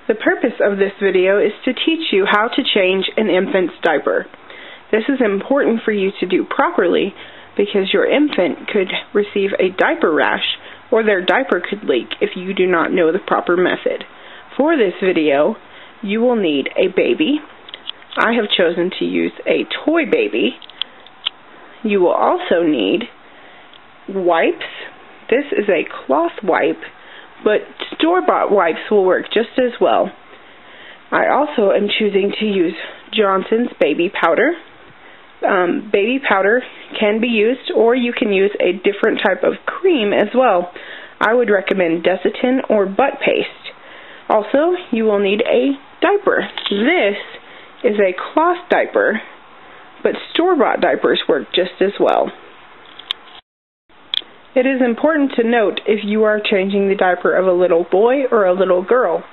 The purpose of this video is to teach you how to change an infant's diaper. This is important for you to do properly because your infant could receive a diaper rash or their diaper could leak if you do not know the proper method. For this video, you will need a baby. I have chosen to use a toy baby. You will also need wipes. This is a cloth wipe, but store-bought wipes will work just as well. I also am choosing to use Johnson's baby powder. Baby powder can be used, or you can use a different type of cream as well. I would recommend Desitin or butt paste. Also, you will need a diaper. This is a cloth diaper, but store-bought diapers work just as well. It is important to note if you are changing the diaper of a little boy or a little girl.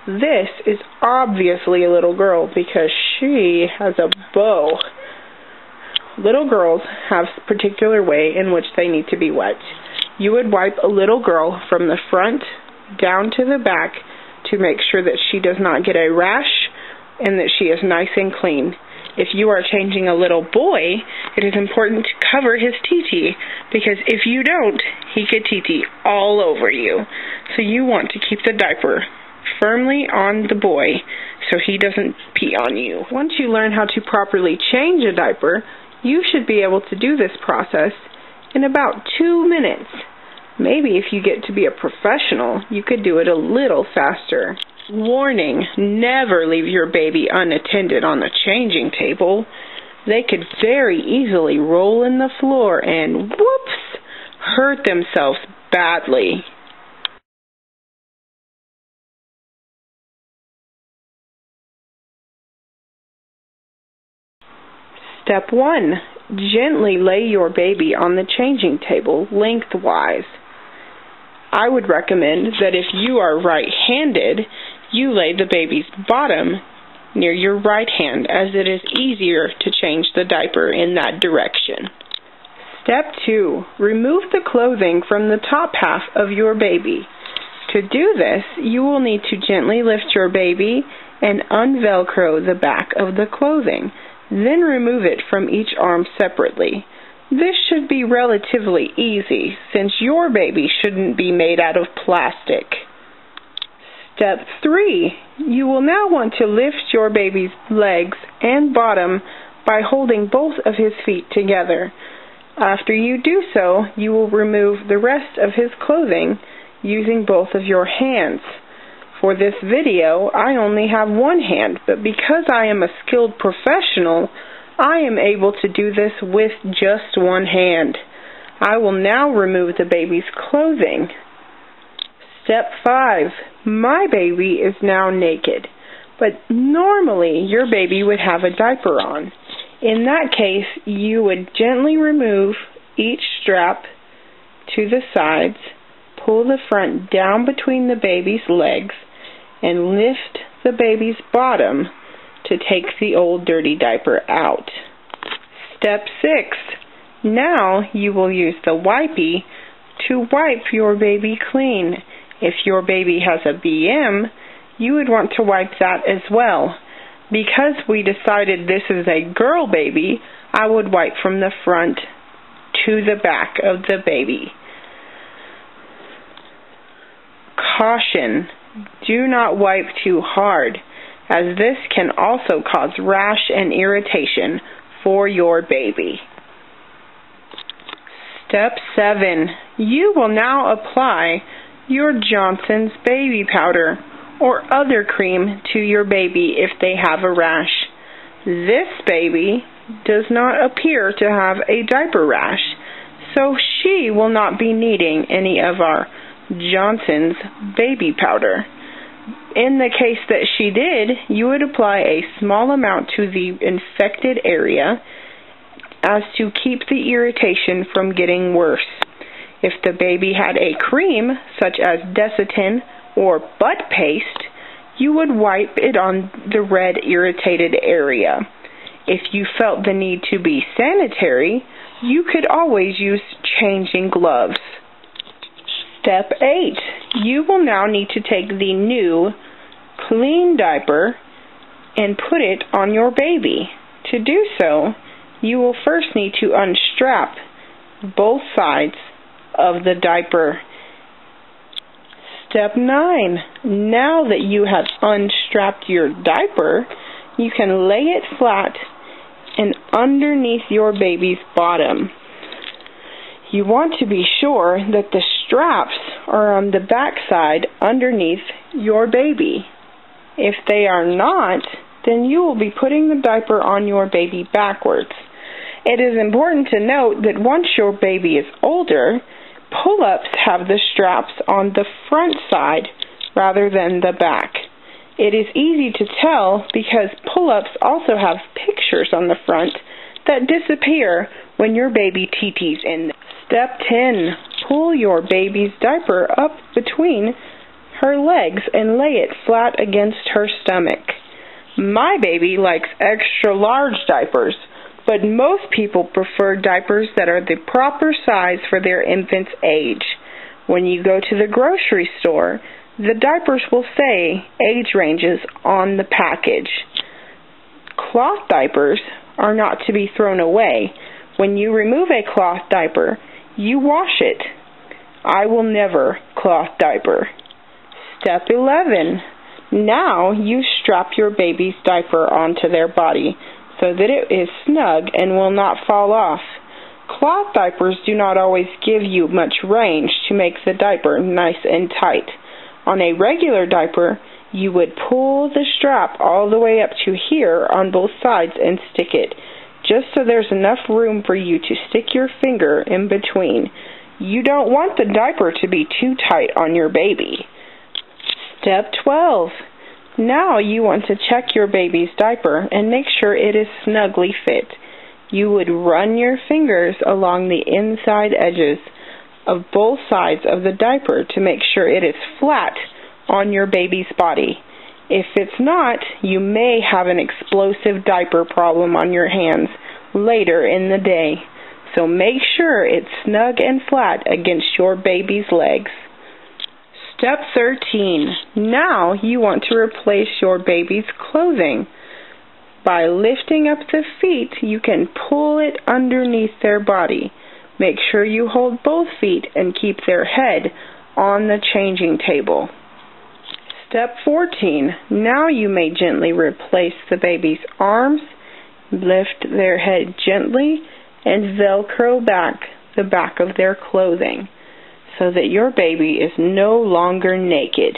This is obviously a little girl because she has a bow. Little girls have a particular way in which they need to be wiped. You would wipe a little girl from the front down to the back to make sure that she does not get a rash and that she is nice and clean. If you are changing a little boy, it is important to cover his TT because if you don't, he could TT all over you. So you want to keep the diaper firmly on the boy so he doesn't pee on you. Once you learn how to properly change a diaper, you should be able to do this process in about 2 minutes. Maybe if you get to be a professional, you could do it a little faster. Warning, never leave your baby unattended on the changing table. They could very easily roll in the floor and, whoops, hurt themselves badly. Step 1. Gently lay your baby on the changing table lengthwise. I would recommend that if you are right-handed, you lay the baby's bottom near your right hand as it is easier to change the diaper in that direction. Step 2. Remove the clothing from the top half of your baby. To do this, you will need to gently lift your baby and unvelcro the back of the clothing. Then remove it from each arm separately. This should be relatively easy since your baby shouldn't be made out of plastic. Step 3. You will now want to lift your baby's legs and bottom by holding both of his feet together. After you do so, you will remove the rest of his clothing using both of your hands. For this video, I only have one hand, but because I am a skilled professional, I am able to do this with just one hand. I will now remove the baby's clothing. Step 5. My baby is now naked, but normally your baby would have a diaper on. In that case, you would gently remove each strap to the sides, pull the front down between the baby's legs, and lift the baby's bottom to take the old dirty diaper out. Step 6. Now you will use the wipey to wipe your baby clean. If your baby has a BM, you would want to wipe that as well. Because we decided this is a girl baby, I would wipe from the front to the back of the baby. Caution. Do not wipe too hard, as this can also cause rash and irritation for your baby. Step 7. You will now apply your Johnson's baby powder or other cream to your baby if they have a rash. This baby does not appear to have a diaper rash, so she will not be needing any of our Johnson's baby powder. In the case that she did, you would apply a small amount to the infected area as to keep the irritation from getting worse. If the baby had a cream, such as Desitin or butt paste, you would wipe it on the red irritated area. If you felt the need to be sanitary, you could always use changing gloves. Step 8. You will now need to take the new clean diaper and put it on your baby. To do so, you will first need to unstrap both sides of the diaper. Step 9. Now that you have unstrapped your diaper, you can lay it flat and underneath your baby's bottom. You want to be sure that the straps are on the back side underneath your baby. If they are not, then you will be putting the diaper on your baby backwards. It is important to note that once your baby is older, pull-ups have the straps on the front side rather than the back. It is easy to tell because pull-ups also have pictures on the front that disappear when your baby TTs in. Step 10. Pull your baby's diaper up between her legs and lay it flat against her stomach. My baby likes extra large diapers, but most people prefer diapers that are the proper size for their infant's age. When you go to the grocery store, the diapers will say age ranges on the package. Cloth diapers are not to be thrown away. When you remove a cloth diaper, you wash it. I will never cloth diaper. Step 11. Now you strap your baby's diaper onto their body so that it is snug and will not fall off. Cloth diapers do not always give you much range to make the diaper nice and tight. On a regular diaper, you would pull the strap all the way up to here on both sides and stick it, just so there's enough room for you to stick your finger in between. You don't want the diaper to be too tight on your baby. Step 12. Now you want to check your baby's diaper and make sure it is snugly fit. You would run your fingers along the inside edges of both sides of the diaper to make sure it is flat on your baby's body. If it's not, you may have an explosive diaper problem on your hands later in the day. So make sure it's snug and flat against your baby's legs. Step 13. Now you want to replace your baby's clothing. By lifting up the feet, you can pull it underneath their body. Make sure you hold both feet and keep their head on the changing table. Step 14. Now you may gently replace the baby's arms, lift their head gently, and Velcro back the back of their clothing so that your baby is no longer naked.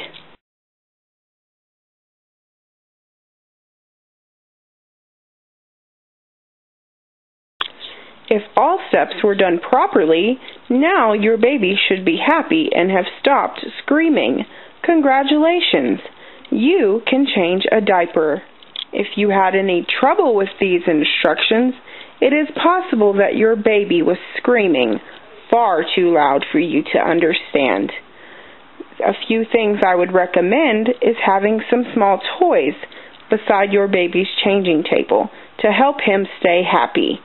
If all steps were done properly, now your baby should be happy and have stopped screaming. Congratulations! You can change a diaper. If you had any trouble with these instructions, it is possible that your baby was screaming far too loud for you to understand. A few things I would recommend is having some small toys beside your baby's changing table to help him stay happy.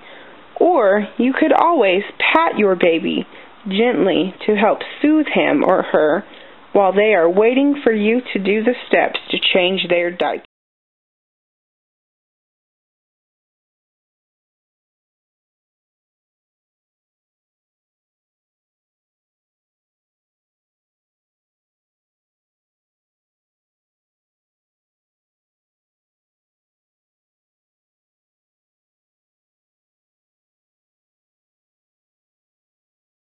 Or you could always pat your baby gently to help soothe him or her while they are waiting for you to do the steps to change their diaper.